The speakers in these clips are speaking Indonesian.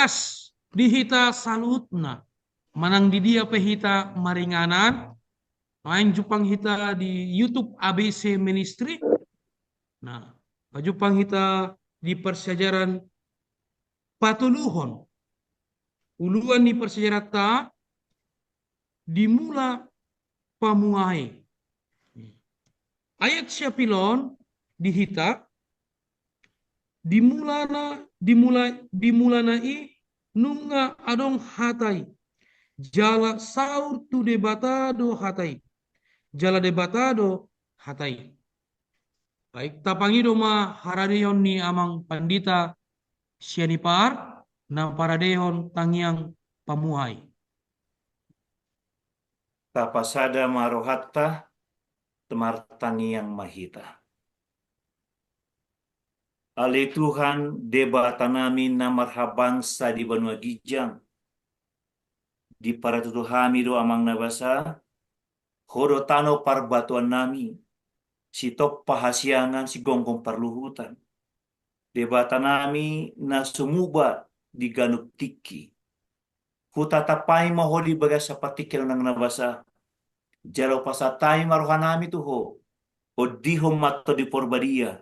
Bagas dihita salutna. Manang di dia pehita maringanan. Main Jepang hita di YouTube ABC Ministry. Nah, Jepang hita di persejaran patuluhon. Uluan di persejarah ta dimula pamuai. Ayat syapilon dihita dimulana i nunga adong hatai jala saur tu debatado hatai jala debatado hatai. Baik tapangido ma haradeon ni amang pandita sianipar na paradehon tangyang pamuhay. Tapasada marohatta temartangi yang mahita. Ali Tuhan debata nami na marhabangsa di Banua Gijang. Di para tutuhami do amang nabasa. Hodo tano parbatuan nami. Si tok pahasiangan si gonggong parluhutan. Debata nami na sumuba di ganuk tiki. Hutatapai maholi bagas sa patikil ng nabasa. Jalo pasatay marohanami tuho. O dihom mato di porbadia.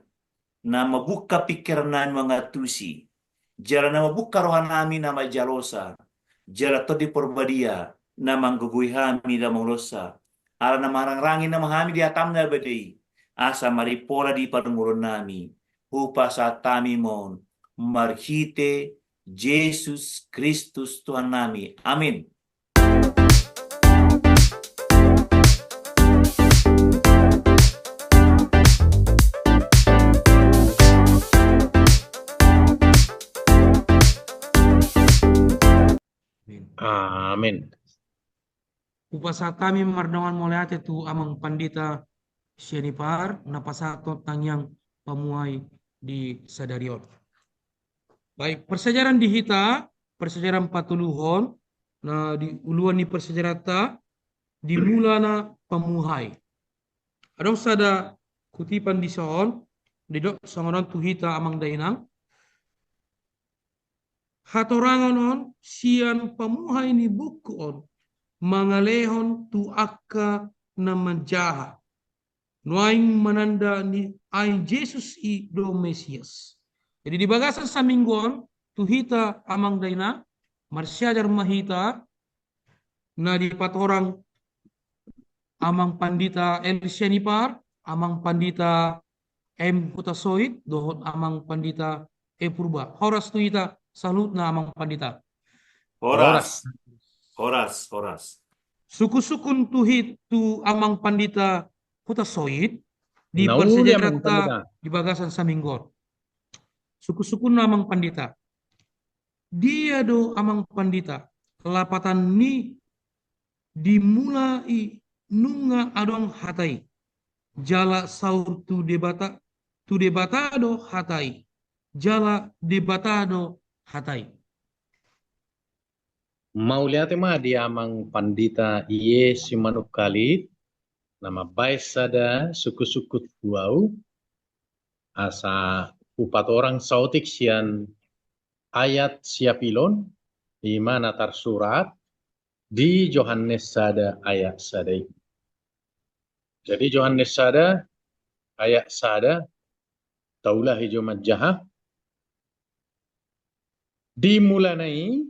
Na mabuka pikiran mga tusi. Jala na mabuka rohanami na majalosa. Jala to di porbadia. Na mangguguyhami na manglosa. Ala na marangrangin na mahami di atam na badai. Asa maripola di parmuron nami. Hupa sa tami mon. Marhite Jesus Kristus Tuhan nami. Amin. Amin. Upasatami mardongan moleate tu amang pandita sianipar napasato tangyang pamuai di Sadarion. Baik, persejaran di hita, persejaran patuluhon, na di uluan ni persejaran ta, dimulana pamuhay. Adong sada kutipan di soon, di dok sangonon tu hita amang dainang, hatoranganon sian pamuhay ni bukuon, mangalehon tu akka na manjaha. Nuaing mananda ni ay Jesus i do Mesias. Jadi di bagasan sa mingguan, tuhita amang dayna, marsyajar mahita, na di patorang amang pandita El Sianipar, amang pandita M. Hutasoit, dohon amang pandita E. Purba. Horas tuhita, salut na amang pandita. Horas. Horas. Horas. Suku-sukun tuhit tu amang pandita Hutasoit, di Nauli amang pandita. persejarata di bagasan sa mingguan. Suku-suku namang pandita. Dia do amang pandita. Kelapatan ni dimulai nunga adong hatai. Jala saur tu debatado hatai. Jala debatado hatai. Mauliate ma di amang pandita iye si manukalit nama baisada suku-suku buau asa upat orang sautik sian ayat siapilon imana tersurat di Yohanes sada ayat sadai. Jadi Yohanes sada ayat sada taulah hijau majah dimulanai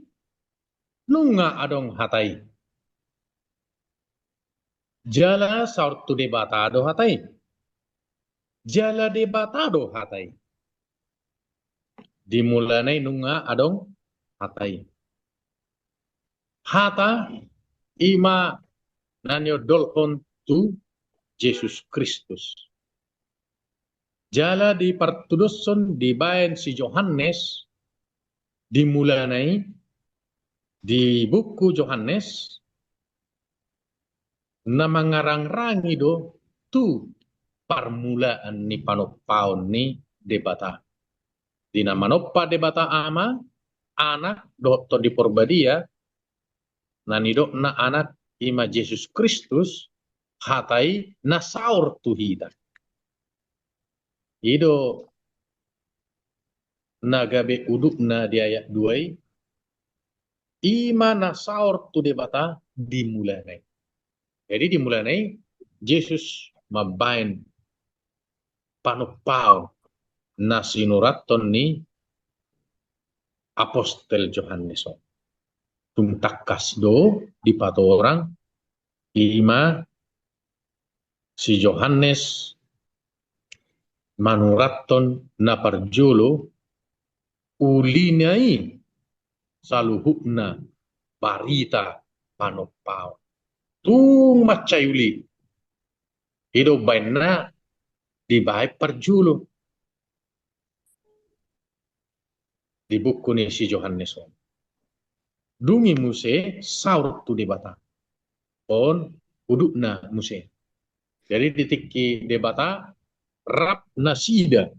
nunga adong hatai. Jala sortu debatado hatai. Jala debatado hatai. Dimulanai nunga adong hatai. Hata ima nanyo dolkon tu Jesus Kristus. Jala di pertuduson di bayan si Yohanes dimulanai di buku Yohanes na mangarang-rangi do tu permulaan ni panopaon ni debata. Di na manoppa debata ama anak do to di porbadia nanido na anak ima Jesus Kristus hatai na saur tuhida. Ido nagabe uduk na di ayat 2 ima na saur tu debata dimulai. Jadi dimulai Yesus mabain panupau na sinuraton ni Apostel Yohanes. Tumtakas do di pato orang ima si Yohanes manuraton na parjolo ulinai saluhukna barita panopao. Tung macayuli. Hidup baina di bahay parjulo. Di buku ni si Yohanes. Dungi muse saur tu debata. On uduk na muse. Jadi ditiki debata rap nasida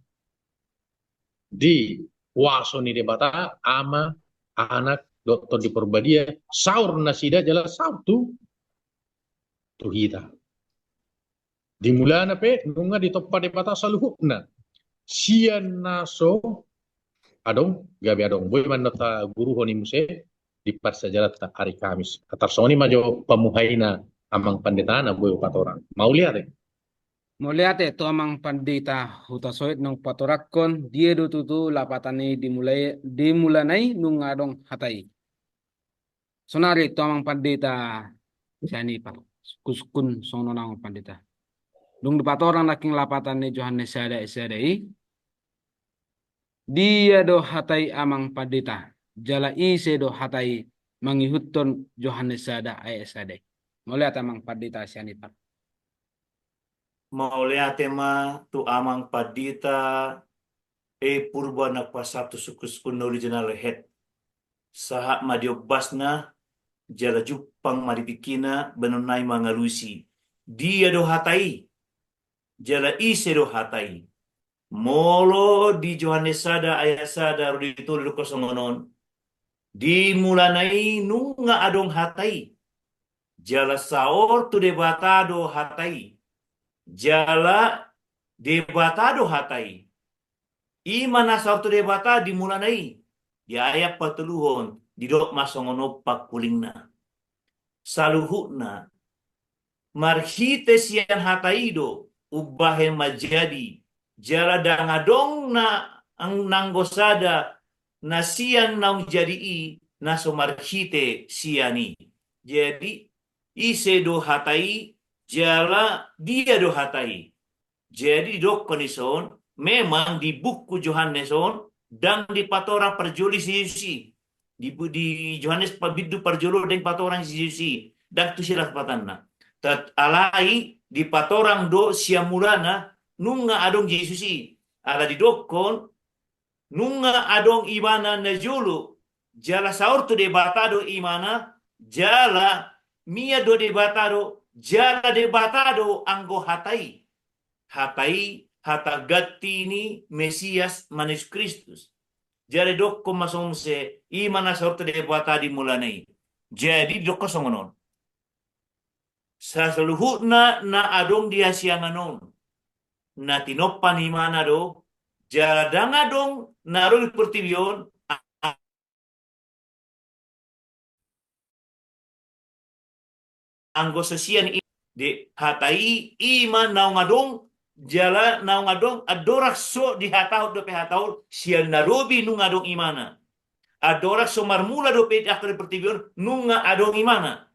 di waso ni debata ama anak doktor di Porbadia saur nasida jelas saur tu hita. Dimulana pe nunga di toppa debata saluhukna sian naso adong gabi adong boy manota guru honi muse di parsajarat hari Kamis atar soni majo pamuhaina amang pandetana boy patorang mau lihat deh. Moliate to amang pandita hutasoit nung patorakon dia do tutu lapatani dimulanai nung adong hatai. Sonari to amang pandita siani pa kuskun sono nang pandita. Dung di patorang naking lapatan ni Yohanes sadai dia do hatai amang pandita jala ise do hatai mangihuton Yohanes sadai. Moliate amang pandita siani pa. Mau lihat tema tu amang padita purba na pasatu sukus kuno original head. Sahat madiobasna jala jupang maripikina benunai mangalusi. Dia do hatai. Jala ise do hatai. Molo di Yohanes sada ayat sada ditulis kosongonon. Dimulanai nunga adong hatai. Jala saor tu debatado hatai. Jala debatado hatai. Imana saor tu debata dimulanai. Di ayat patuluhon didok masongono pakulingna. Saluhukna. Marhite sian hataido ubahe majadi. Jala dangadong na ang nanggosada na sian naung jadi na somarhite siani. Jadi ise do hatai jala dia do hatai. Jadi dok konison memang di buku Yohaneson dan di patora perjoli si di Yohanes pabidu perjolo dan patorang si dan tu silas patanna. Tat alai di patorang do siamulana nunga adong Yesusi. Ala di dokon nunga adong imana na julu. Jala saur tu debatado imana jala mia do debatado jala debatado anggo hatai. Hatai hatagati ni Mesias Manis Kristus. Jadi dok masong se imana saur tu debata di mulanai. Jadi dok songonon. Sa saluhutna na adong dia sianganon. Na tinopan imana do jala dangadong narul pertibion anggo sesian de hatai iman naung adong jala naung adong adorak so di hatau do pe hatau sian narobi nung adong imana adorak so marmula do pe akre pertibion nunga adong imana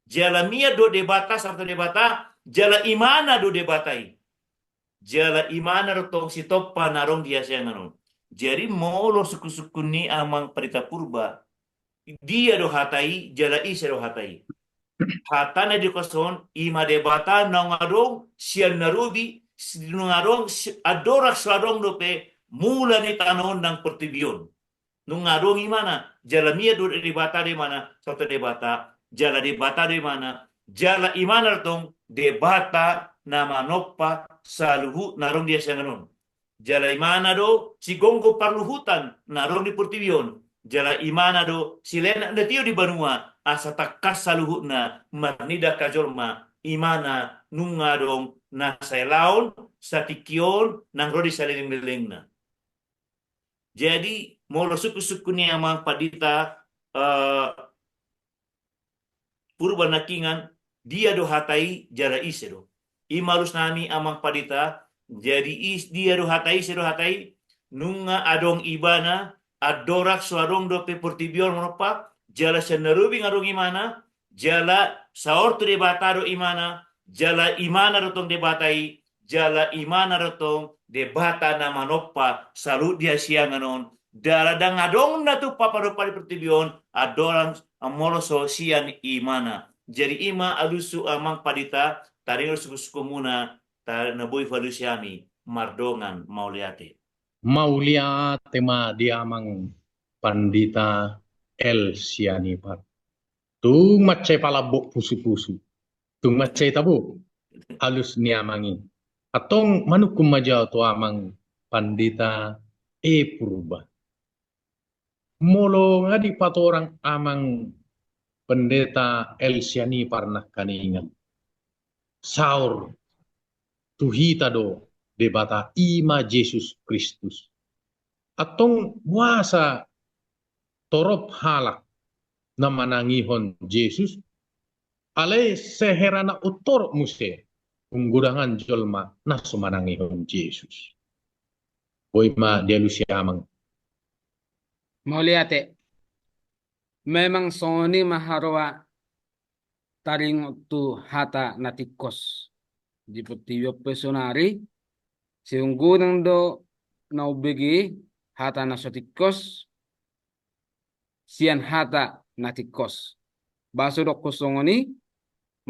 jala mia do debata sarta debata jala imana do debatai jala imana do tong si toppa narong dia sianganon. Jadi molo suku-suku ni amang perita purba dia do hatai jala isa do hatai. Hatana di koson ima debata nangadong sian narubi nangadong adorak sladong dope mula ni tanon ng pertibion. Nangadong imana jala mia do debata di mana satu debata jala debata di mana jala imana tong debata nama noppa saluhu narong dia sanganon. Jala imana do si gonggo parluhutan narong di pertibion. Jala imana do silena na tiyo di banua asa takas saluhutna marnida kajorma imana nungadong na sailaon satikion nang rodi saliling-lilingna. Jadi molo suku-suku ni amang padita uh, purba nakingan dia do hatai jara ise do. Imalus nami amang padita jadi dia do hatai nunga adong ibana adorak suarong do peportibion monopak jala senerubing adong imana jala saor tu debata do imana jala imana rotong debatai jala imana rotong debata na manoppa salut dia sianganon dala dang adong na tu papado padi pertibion adorang amoloso sian imana jadi ima alusu amang padita taringo suku muna tar nabui falusiami mardongan mauliate. Mauliate ma diamang pandita El Sianipar. Tu macai palabok pusu-pusu. Tu macai tabu alus niamangi. Atong manukum majau tu amang pandita Purba. Molo ngadi patorang amang pendeta El Sianipar nak kaningan. Saur tuhita do debata ima Yesus Kristus. Atong wasa torop halak na manangihon Yesus alay seherana utor muse penggudangan jolma na sumanangihon Yesus. Boy ma dialusiamang. Mauliate, memang soni maharwa taring tu hata natikos di petiyo personari siunggunang do naubegi hata nasotikos sian hata natikos baso do kosongoni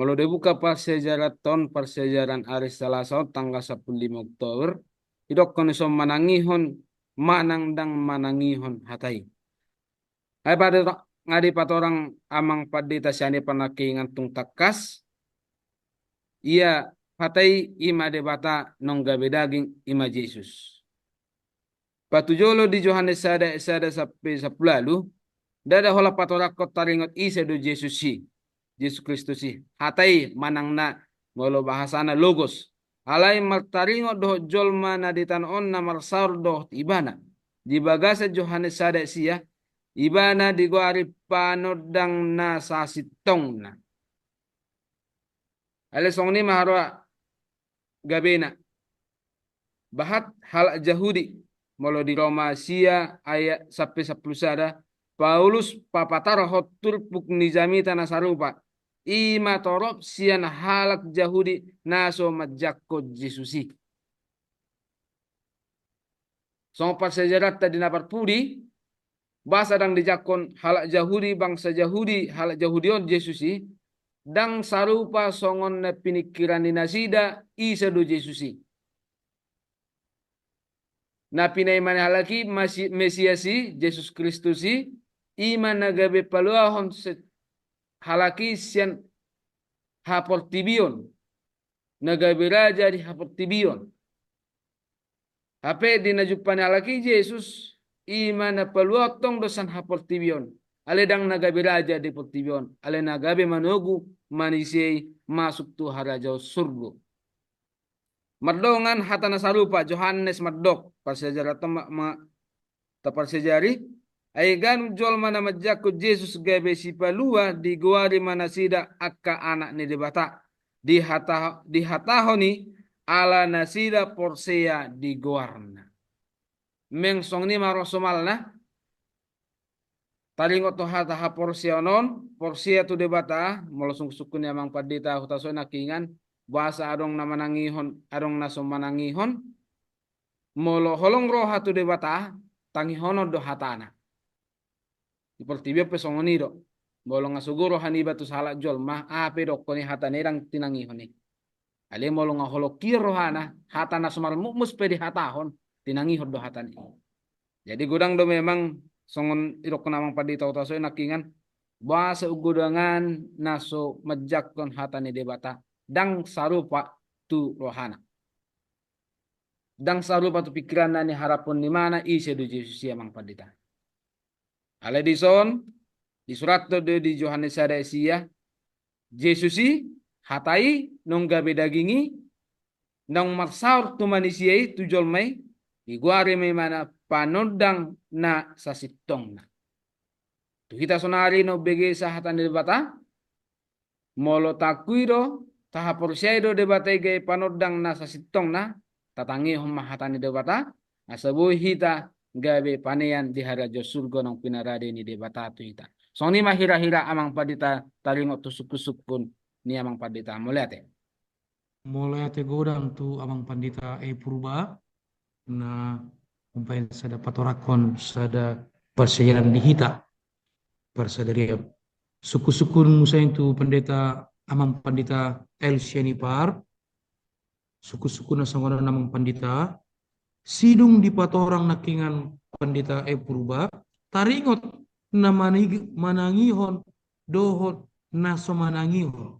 malo debuka persejaran hari Selasa tanggal 15 Oktober idok konisom manangihon manangdang manangihon hatai ay pada ngadi patorang amang padita siani panaki ngantung takas ia hatai ima debata nonggabe daging ima Yesus patujolo di Yohanes sada sampai 10 dada hola patorakot taringot isa do Yesus Kristus hatai manangna ngolo bahasana logos alai martaringot do jolma na ditanon na marsaur do ibana di bagasa Yohanes sada sia ibana di goari panodang na sasitong na alesong ni maharwa gabena bahat hal Yahudi molo di Roma sia ayat sampai 10 sada Paulus papatara hotur puk nizami tanah sarupa ima torop sian halak Yahudi naso majakko Jesusi sompat sejarah tadi napar pudi basa dang dijakon halak Yahudi bangsa Yahudi halak Yahudion Jesusi dang sarupa songon na pinikiran ni nasida isa do Jesusi na pinay manhalaki Mesiasi Yesus Kristusi ima nagabe paluahon halaki sian haportibion nagabe raja di haportibion hape dinajupan halaki Yesus ima na paluatong dosan haportibion aledang nagabe raja di portibion ale nagabe manogu manisei masuk tu harajaw surgo mardongan hata nasarupa Yohanes mardok parsejara taparsejari ay gan jol mana majako Yesus gabe si palua di guari manasida akka anak ni debata di hatahoni ala nasida porsea di guarna mengsong ni marosomal na talingot to hata ha porsea non porsea tu debata molosung sukun amang padita hutaso nakingan bahasa adong namanangihon adong naso manangihon molo holong roha tu debata tangihono do hatana Iportibio pesongonido bolong asuguro haniba tu salak jol mah ape dokoni hatane rang tinangihoni ale molong holokir rohana hatana sumar mumus pedi hatahon tinangihon do hatane jadi gudang do memang songon irok namang padi tau taso nakingan bahasa ugudangan naso majakon hatane debata dang sarupa tu rohana dang sarupa tu pikiran nani harapon ni mana ise do Yesus amang padita ale dison di surat di Yohanes sada sia Yesusi hatai nong gabe dagingi nong marsaur tu manisiai tu jolmai iguare mai mana panodang na sasitong na Tu kita sonari no bege sahatan debata. Molo takui do taha porsiai do debata ge panodang na sasitong na tatangi humahatan debata. Asabu hita gabe panean di harajo surga nang pinarade ni debata tu hita. Soni mahira-hira amang padita taringot tusuk-tusuk pun ni amang padita muliate. Mulai te godang tu amang pandita purba na umpain sada patorakon sada persayaran dihita persadari suku-suku musain tu pendeta amang pandita El Shenipar suku-suku na sangona namang pandita sidung di patorang nakingan pandita purba taringot na manangihon dohot na somanangihon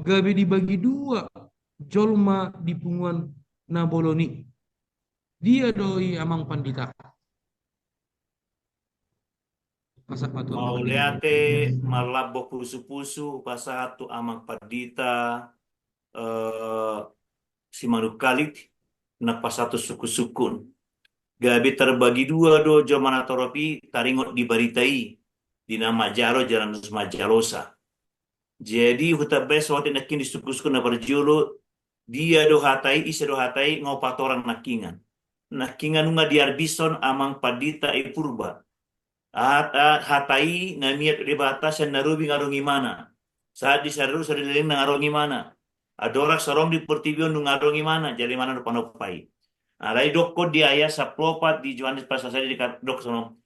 gabi dibagi dua jolma di punguan na boloni dia doi amang pandita pasak patu Mau liate malabo pusu-pusu pasatu amang pandita si manukalit na pasatu suku-sukun. Gabi terbagi dua do jo manatoropi taringot dibaritai di nama jaro jalan Majalosa. Jadi hutabe sote nakin di suku-suku na berjolo dia do hatai isa do hatai ngopatorang nakingan. Nakingan nga diarbison amang padita purba. Hatai namiat debata sa narubi ngarong imana. Saat disaru sa diling ngarong imana. Adorak sarong di pertibion ngarong imana jadi mana do panopai. Alai dokko di ayat saplopat di Yohanes pasal saya di dok sono.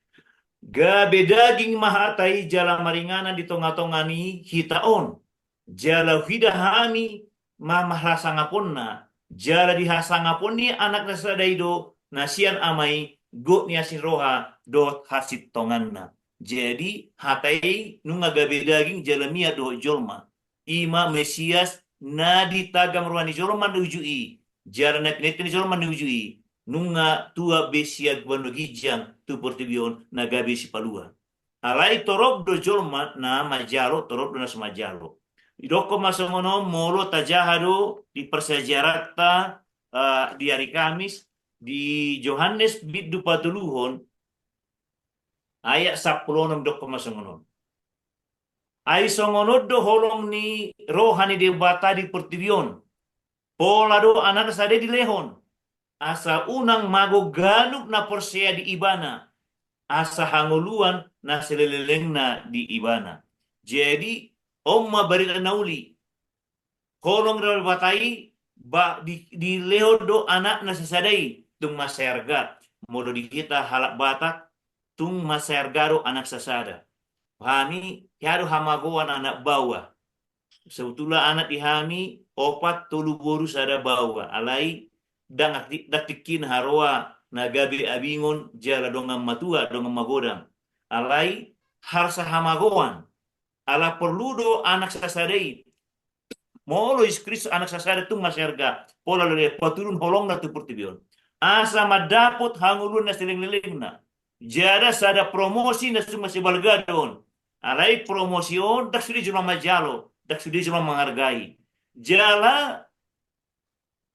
Gabe daging mahatai jala maringana di tonga-tongani hitaon. Jala hidahami mahrasangaponna. Jala dihasangapon ni anak nasadaido nasian amai go ni asin roha do hasit tonganna. Jadi hatai nunga gabe daging jala mia do jolma. Ima Mesias na ditagam ruani jolma nujui. Jara na pinitini jolma nujui. Nunga tua besia gwano gijang tu portibion na gabe si palua. Alai torok do jolma na majalo torok do na semajalo. Idoko masomono molo tajahado di persejarata di hari Kamis di Yohanes biddu patuluhon ayat 10 doko masomono. Ay songonod do holong ni rohani debata di pertibion. Pola do anak sade di lehon. Asa unang mago ganuk na porsea di ibana. Asa hanguluan na seleleleng na di ibana. Jadi omma barita nauli. Kolong rawal batai ba di leho do anak na sasadai tung maserga. Modo di kita halak batak tung maserga do anak sasada. Hami yado hamagoan anak bawa. Sebetulnya anak dihami opat tulu boru sada bawa. Alai dang datikin haroa nagabi abingon jala dongam matua dongam magodang. Alai harsa hamagoan. Ala perludo anak sasadai. Molo iskris anak sasada tung masyarga. Pola lele paturun holong na tu pertibion. Asa madapot hangulun na siling-liling na. Jada sada promosi na masih balgadon. Alai promosion dak sudi jumlah majalo. Dak sudi jumlah menghargai. Jala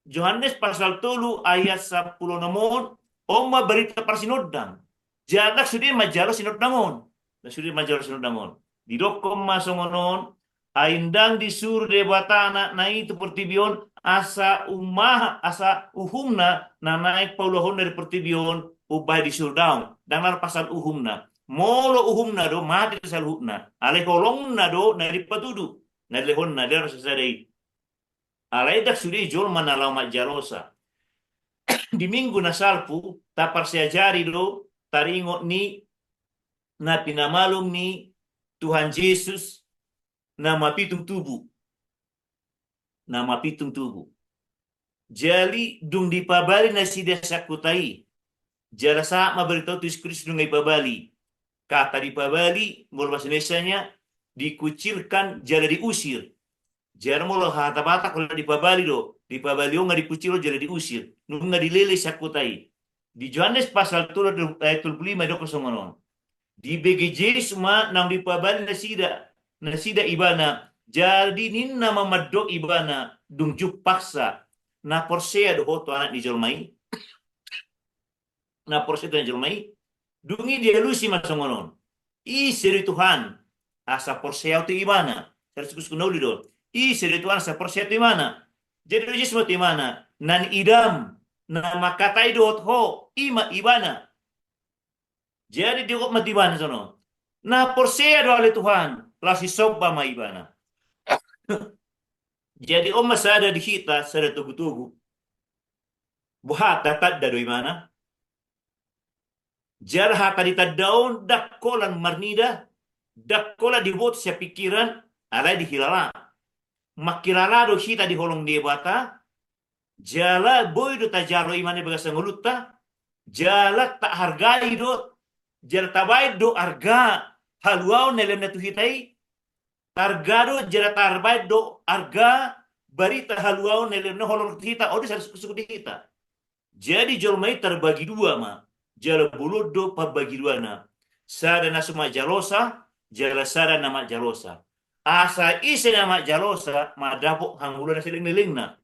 Yohanes pasal 3 ayat 10 namun omma berita parsinodang. Jada sudi majalo sinod namon. Dak sudi majalo sinod namon. Di dokom masongonon aindang disur debata anak na itu pertibion asa umah asa uhumna na naik paulahon dari pertibion ubah disur daun dangar pasal uhumna molo uhumna do mati sal hukna ale kolongna do na dipatudu na lehonna der sasadai alai dak sudi jol manalau majalosa di minggu na salpu tapar seajari do taringot ni na pinamalum ni Tuhan Yesus nama pitung tubuh. Nama pitung tubuh. Jali dung dipabali na sida sakutai. Jala sa maberitaw tu Kristus dung ipabali. Kata dipabali, mula bahasa Indonesianya, dikucilkan jala diusir. Jala mula hata-bata kalau dipabali do. Dipabali o nga dikucil jala diusir. Nung nga dilele sakutai. Di Yohanes pasal 3 ayat 25 do kosomonon. Di BGJ semua nang dipabali na sida ibana jadi ninna mamadok ibana dung juk paksa na porsea do hoto anak di jolmai na porsea do jolmai dungi dia lusi masongonon Iseri Tuhan asa porseau tu imana. Terus kunuli do. Iseri Tuhan asa porseau tu imana. Jadi Yesus tu imana. Nan idam na makatai dot ho ima ibana. Jadi dia kok mati ibana sono. Na porseau do oleh Tuhan. Lasi soba ma ibana. Jadi masada di kita sada tugu-tugu. Buhat tatat da do imana. Jar haka di tadaun dakkolan marnida. Dakkola dibot sa pikiran alay di hilala. Makilala do hita di holong debata. Jala boy do tajaro imane baga sanguluta. Jala tak hargai do. Jala tabai do arga. Haluau nelem na tuhitai. Targado jala tarbai do arga. Barita haluau nelem na holong tuhita. Odi sa suku di hita. Jadi jolmai terbagi dua ma. Jala buludo pabagi dua na. Sada na suma jalosa. Jala sada nama jalosa. Asa isi nama jalosa. Madapok hangulana siling-liling na.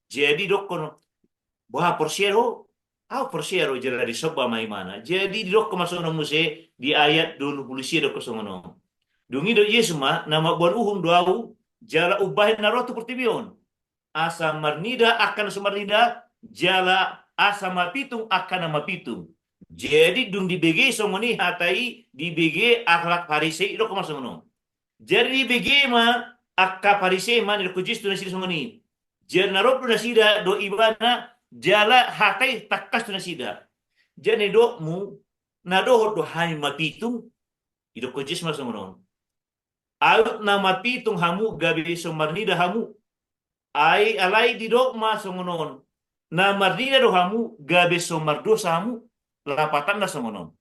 Jadi dokon buah porsiero. Porsiero jala di soba maimana. Jadi di dokon masuk na muse. Di ayat 20 doko songono. Dungi do Yesus ma. Nama buan uhum doau. Jala ubahin na rotu pertibion. Asa marnida akan sumarnida. Jala asa mapitung akan mapitung. Jadi dung di BG songoni hatai di BG akhlak Farisei itu kemana songono. Jadi di BG ma akka Farisei man itu kujis tu nasi songoni. Jadi narop tu nasida do ibana jala hatai takas tu nasida. Jadi do mu nado do hai mapitung itu kujis mas songono. Aut na mapitung hamu gabi somarnida hamu. Ai alai di do ma songonon. Na marnida do hamu gabi somardosa hamu. Lapatan na songonon.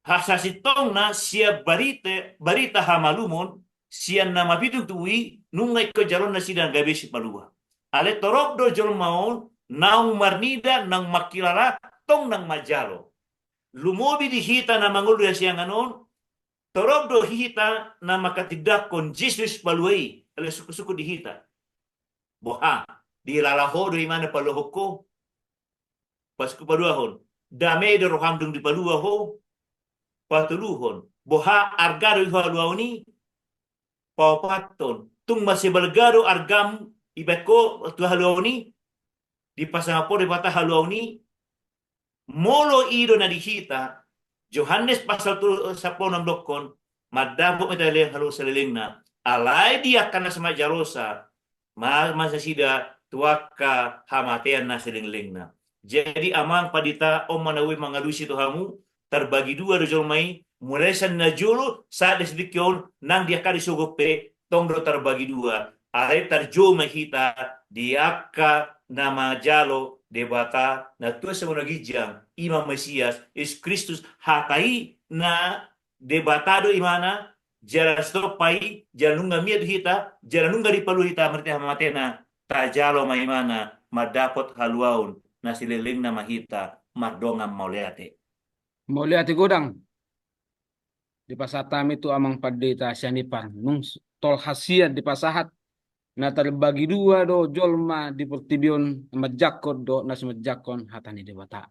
Hasasitong na siya barita hamalumon, siya na mapitung tuwi, nungay ko jalon na siya gabi si paluwa. Ale torok do jalon maon, naung marnida nang makilala, tong nang majalo. Lumobi di hita na mangulo siya nganon, torok do hita na makatidak kon Jesus paluway, ale suku-suku di hita. Boha, di lalaho do imana paluho ko, pasku paluahon. Dame do rohamdung di palua ho patuluhon boha argado ihaluau ni papaton tung masih balgado argam ibeko tu haluau ni di pasangapo di bata haluau ni molo ido na dihita Yohanes pasal 10 dokon madabo medale halu seliling na alai dia kana sama jarosa masa sida tuaka hamatean na seliling na. Jadi amang padita om manawi mangalusi Tuhamu terbagi dua do jolmai mulai san najulu saat disedikion nang dia kali sugope tongdo terbagi dua are tarjo mahita diaka nama jalo debata na tua semua gijang Imam Mesias is Kristus hakai na debatado imana jala stopai jala nunga mia hita jala nunga dipalu hita merti hamatena tajalo maimana madapot haluaun nasililing na mahita mardongam mauliate. Mauliate godang. Di pasatami tu amang padita sianipan. Nung tol hasiat di pasahat. Na terbagi dua do jolma di pertibion majakon do nas majakon hatani debata.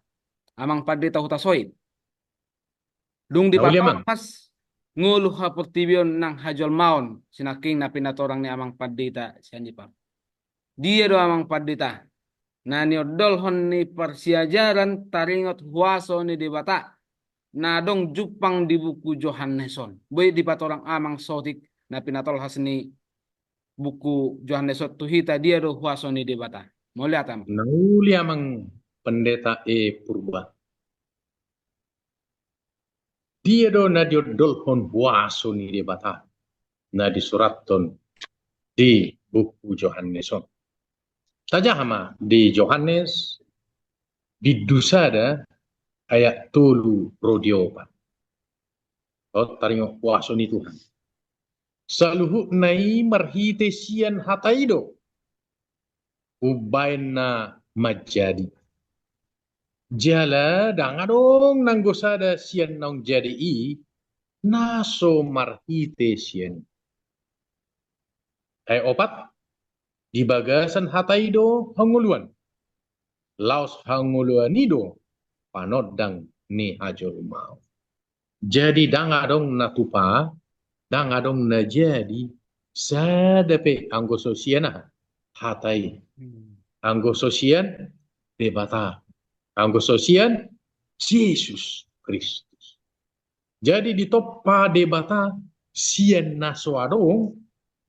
Amang padita hutasoid. Dung di papas ngulu ha pertibion nang hajol maon. Sinaking na pinatorang ni amang padita sianipan. Dia do amang padita. Na niodolhon ni persiajaran taringot huaso ni debata. Na dong jupang di buku Johanneson. Boy di patorang amang sotik na pinatolhas ni buku Johannesot tuhita dia do huaso ni debata. Mau lihat am? Nauli amang pendeta purba. Dia do na diodolhon huaso ni debata. Na disuraton di buku Johanneson. Saja hama di Yohanes di dusada ayat 3 rodiopan. Oh taringo waso ni Tuhan. Saluhu nai marhite sian hataido. Ubaina majadi. Jala dangadong nanggosada sian nong jadi i naso marhite sian. Ay opat di bagasan hataido hanguluan. Laos hanguluan nido panodang ni hajol mau. Jadi dangadong natupa, dangadong na jadi sadape anggo sosiana hatai. Anggo sosian debata. Anggo sosian Yesus Kristus. Jadi di toppa debata sian nasoadong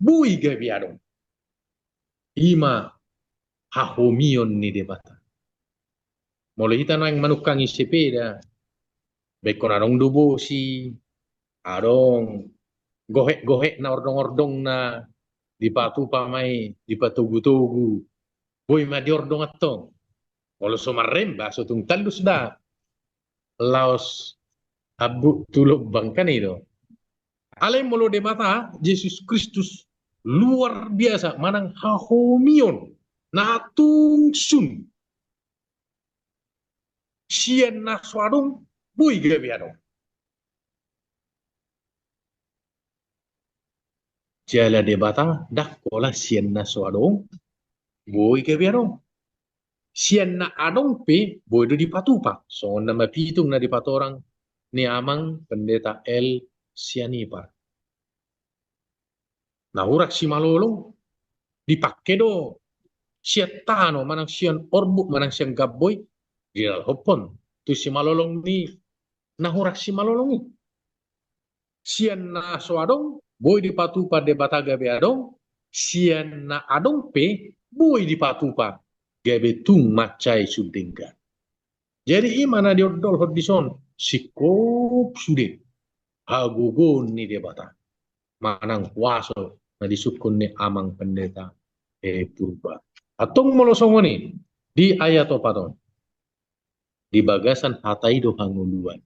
bui gabiadong. Ima hahomion ni debata. Mulai kita nang manukangi sepeda. Bekon adong dubo si adong gohek-gohek na ordong-ordong na di patu pamai di patugu-tugu. Boy ma di ordong atong. Kalau somaremba so tung talus da. Laos abu tulog bangkan itu. Alay molo de mata Yesus Kristus luar biasa manang hahomion natung sun. Sian na swadong boy gabiadong. Jala de bata dak kola sian na swadong boy gabiadong. Sian na adong pe boy do di patupa. So na mapitung na di patorang ni amang pendeta El Sianipar. Nahurak si malolong dipakai do siatano manang sian orbu manang sian gabboy di hopon tu si malolong ni nahurak si malolong ni sian na soadong boy di patupa de bataga be adong sian na adong pe boy di patupa gabe tung macai sudingga. Jadi imana di ordol hodison sikop sude hagugon ni debata manang waso na disukun ni amang pendeta purba. Atong molosongo ni di ayat opaton di bagasan hatai do hanguluan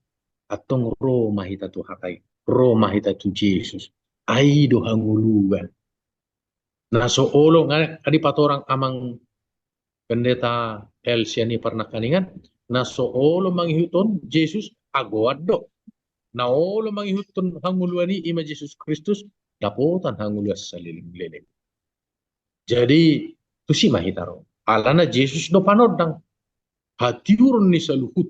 atong ro mahita tu hatai ro mahita tu Yesus ai do hanguluan na so olo nga adi patorang amang pendeta El Siani pernah kaningan na so olo manghiton Yesus agoado na olo manghiton hanguluan ni ima Yesus Kristus dapotan hanguluas sa liling-liling. Jadi tu si mahitaro alana Yesus do panodang hatiurun ni sa luhut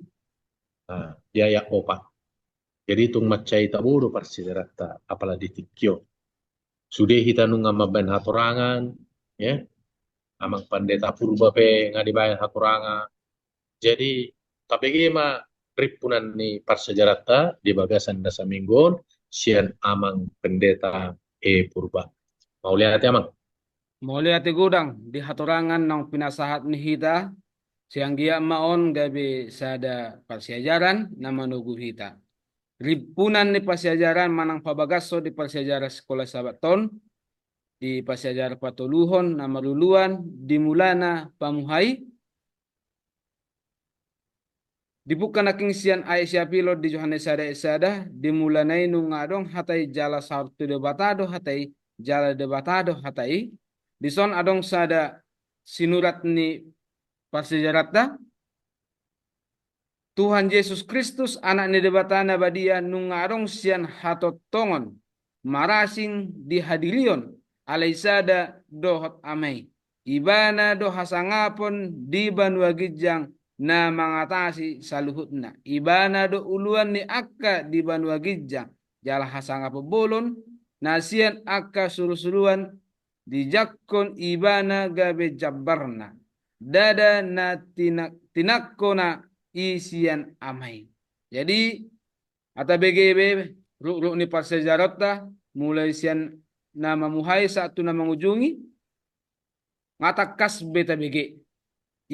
yaya opa. Jadi tung macai taburo parsiderata apala ditikyo. Sudah kita nunga maban hatorangan ya. Amang pendeta purba pe ngadibayan hatorangan. Jadi tapi ma ripunan ni parsejarata di bagasan dasa minggon sian amang pendeta purba. Mau lihat ya amang? Mau lihat gudang di hatorangan ng pinasahat ni hita siyang giya maon gabi sada parsiajaran na manugu hita. Ripunan ni pasyajaran manang pabagaso di pasyajaran sekolah sabaton di pasyajaran patuluhon na maruluan dimulana pamuhay dibuka naking sian ay siya pilot di Johannes sada dimulanay nung adong hatay jala sarto debatado hatay jala debatado hatay dison adong sada sinurat ni pasyajarata Tuhan Yesus Kristus anak ni debatana badia nung arong sian hatotongon marasing dihadilion alaysada dohot amay ibana do hasangapon di banwagijang na mangatasi saluhutna ibana do uluan ni akka di banwagijang jala hasangapobolon na sian akka surusuluan di jakkon ibana gabe jabbarna dada na tinakona isian amai. Jadi ata BGB ruk ni parsejarata mulai sian nama muhai satu nama mengunjungi ngatakas beta BG.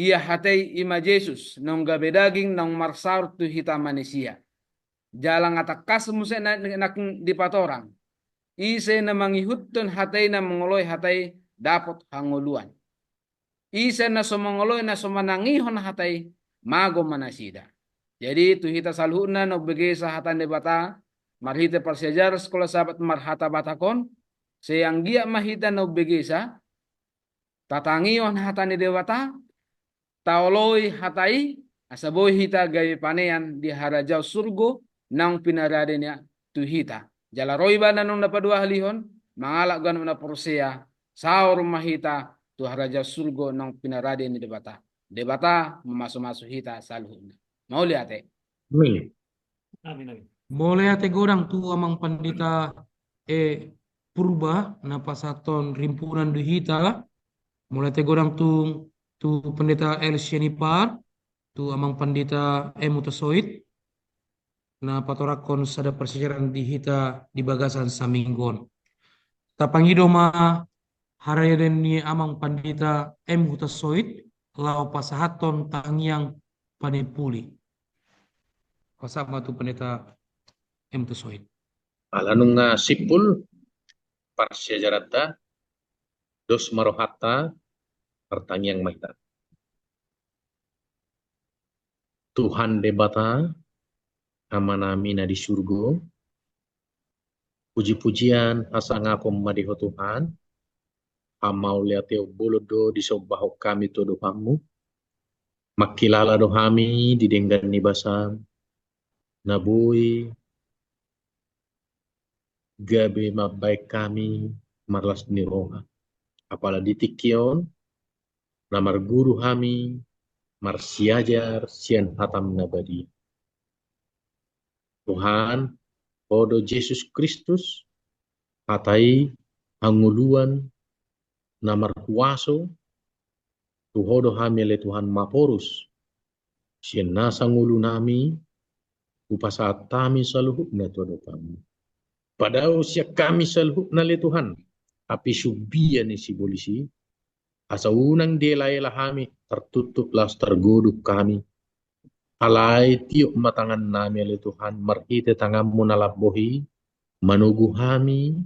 Ia hatai ima Yesus nong gabe daging nong marsar tu hita manusia. Jalang ngatakas musa nak di patorang. Ise na mangihutun hatai na mengoloi hatai dapat hanguluan. Ise na somongoloi na somanangihon hatai mago manasida. Jadi tu hita saluhuna no bege sahatan debata marhita parsejar sekolah sahabat marhata batakon seyang gia mahita no bege sa tatangion hatani debata taoloi hatai asaboy hita gawe panean di harajau surgo nang pinaradenya tu hita. Jala roiba nanong napadua halihon mangalak ganun na porsea saur mahita tu harajau surgo nang pinaraden ni debata. Debata masuk-masuk hita saluhuna. Mau lihat Amin. Amin, amin. Boleh ate godang tu amang pandita purba na pasaton rimpunan duhita. Mulai te godang tu pendeta El Shenipar, tu amang pandita Mutasoit, na patorakon sada persejaran dihita di bagasan saminggon. Tapangido ma harayan ni amang pandita Mutasoit, lau pasahaton tangyang panipuli. Kasama tu pendeta Mutasoit. Alanung nga sipul parsejarata dos marohata pertanyaan mahita. Tuhan debata amanami na di surgo. Puji-pujian asa ngako madiho Tuhan. Amau liateo bolodo di sobaho kami to dohamu. Makilala dohami di denggan ni basam. Nabui gabe mabaik kami marlas ni roha. Apala ditikion namar guru kami marsiajar sian hatam nabadi. Tuhan, odo Yesus Kristus, hatai anguluan namar kuaso, tuhodo kami le Tuhan maporus, sian nasa ngulu nami, upasa kami saluhuk na todo kami. Padao siya kami saluhuk na le Tuhan, api subian ni si polisi, asa unang delay kami tertutup las tergoduk kami. Alay tiok matangan nami le Tuhan marhite tangamu nalabohi manugu kami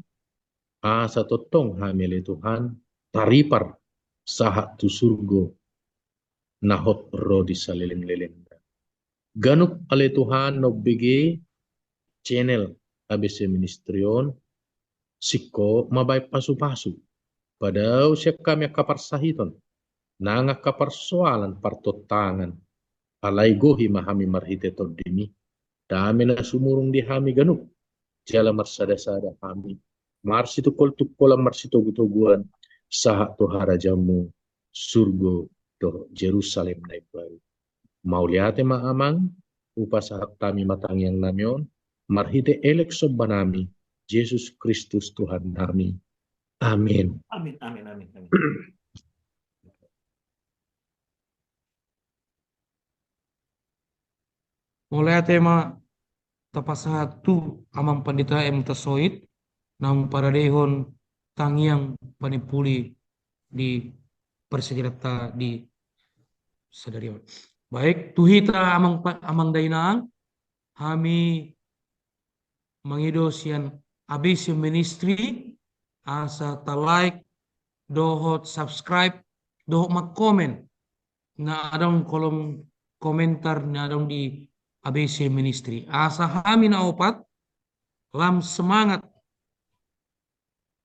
asa totong kami le Tuhan taripar sahat tu surgo nahot rodi salileng-leleng. Ganuk ale Tuhan no bigi channel ABC Ministrion siko mabay pasu-pasu. Padao siya kami kaparsahiton nanga kaparsoalan partotangan. Alay gohi mahami marhite tordini. Dami na sumurong di hami ganuk. Jala marsada-sada kami. Marsitukol-tukol ang marsitugutuguan. Saha to harajamu. Surgo to Jerusalem na ibayu. Mauliate maamang. Upasahat kami matangyang namyon. Marhite elek sobanami. Jesus Kristus Tuhan nami. Amin. Amin, amin, amin, amin. Mulai tema tapasahat tu amang pandita Mutasoit nang paradehon tangyang panipuli di persejarata di sadarion. Baik, tuhita amang dainang kami mangido sian ABC Ministry asa like, dohot subscribe, dohot mag-comment na adong kolom komentar na adong di ABC Ministry. Asa kami na opat, lam semangat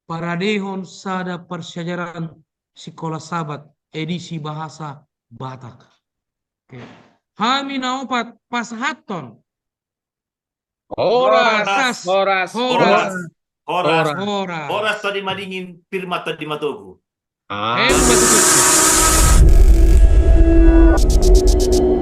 paradehon sada persyajaran sekolah sabat edisi bahasa Batak. Okay. Kami na opat pasahaton. Horas. Horas. Horas tadi madingin firma tadi matogu. Ah. Betul.